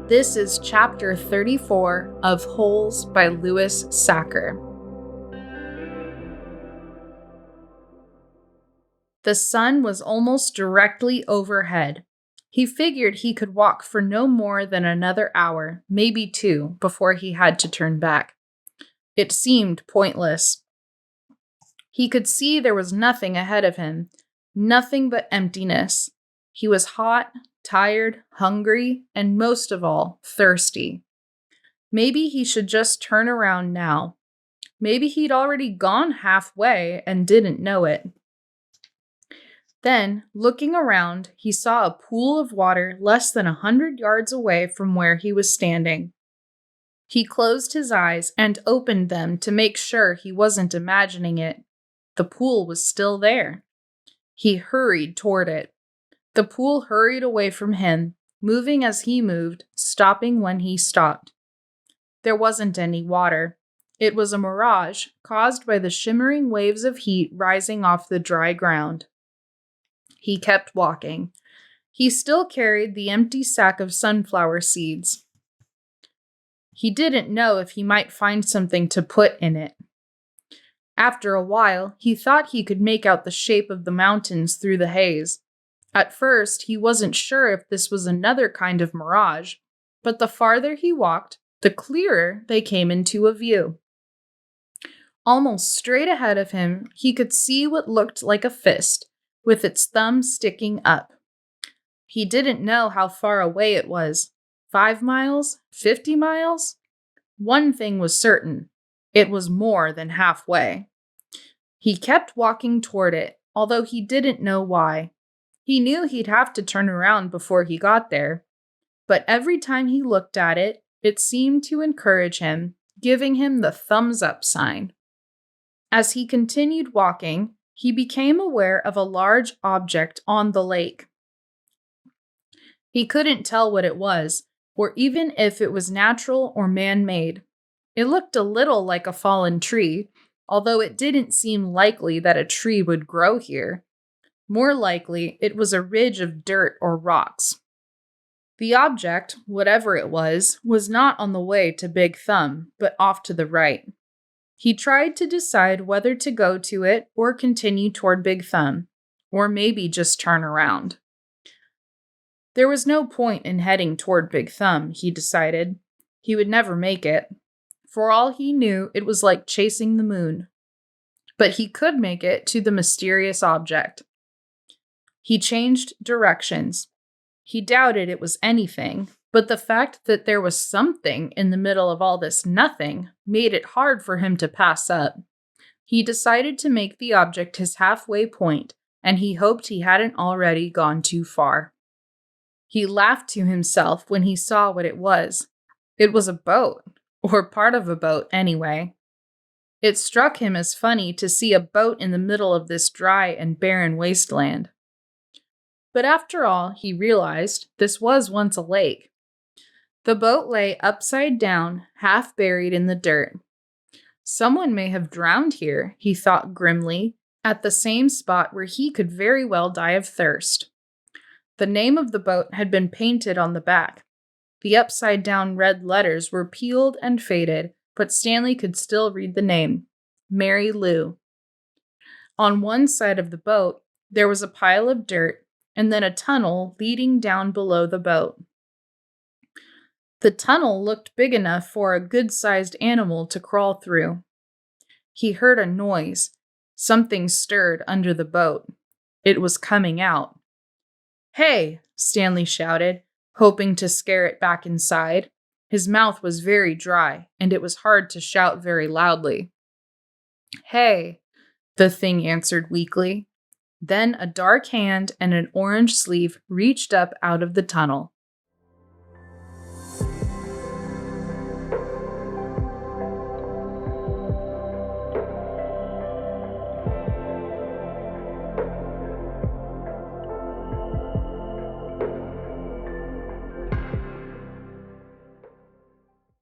This is chapter 34 of Holes by Louis Sachar. The sun was almost directly overhead. He figured he could walk for no more than another hour, maybe 2, before he had to turn back. It seemed pointless. He could see there was nothing ahead of him, nothing but emptiness. He was hot, tired, hungry, and most of all, thirsty. Maybe he should just turn around now. Maybe he'd already gone halfway and didn't know it. Then, looking around, he saw a pool of water less than 100 yards away from where he was standing. He closed his eyes and opened them to make sure he wasn't imagining it. The pool was still there. He hurried toward it. The pool hurried away from him, moving as he moved, stopping when he stopped. There wasn't any water. It was a mirage caused by the shimmering waves of heat rising off the dry ground. He kept walking. He still carried the empty sack of sunflower seeds. He didn't know if he might find something to put in it. After a while, he thought he could make out the shape of the mountains through the haze. At first, he wasn't sure if this was another kind of mirage, but the farther he walked, the clearer they came into a view. Almost straight ahead of him, he could see what looked like a fist, with its thumb sticking up. He didn't know how far away it was. 5 miles? 50 miles? One thing was certain. It was more than halfway. He kept walking toward it, although he didn't know why. He knew he'd have to turn around before he got there. But every time he looked at it, it seemed to encourage him, giving him the thumbs up sign. As he continued walking, he became aware of a large object on the lake. He couldn't tell what it was, or even if it was natural or man-made. It looked a little like a fallen tree, although it didn't seem likely that a tree would grow here. More likely, it was a ridge of dirt or rocks. The object, whatever it was not on the way to Big Thumb, but off to the right. He tried to decide whether to go to it or continue toward Big Thumb, or maybe just turn around. There was no point in heading toward Big Thumb, he decided. He would never make it. For all he knew, it was like chasing the moon. But he could make it to the mysterious object. He changed directions. He doubted it was anything, but the fact that there was something in the middle of all this nothing made it hard for him to pass up. He decided to make the object his halfway point, and he hoped he hadn't already gone too far. He laughed to himself when he saw what it was. It was a boat, or part of a boat anyway. It struck him as funny to see a boat in the middle of this dry and barren wasteland. But after all, he realized, this was once a lake. The boat lay upside down, half buried in the dirt. Someone may have drowned here, he thought grimly, at the same spot where he could very well die of thirst. The name of the boat had been painted on the back. The upside-down red letters were peeled and faded, but Stanley could still read the name, Mary Lou. On one side of the boat, there was a pile of dirt, and then a tunnel leading down below the boat. The tunnel looked big enough for a good-sized animal to crawl through. He heard a noise. Something stirred under the boat. It was coming out. "Hey!" Stanley shouted, hoping to scare it back inside. His mouth was very dry, and it was hard to shout very loudly. "Hey!" the thing answered weakly. Then a dark hand and an orange sleeve reached up out of the tunnel.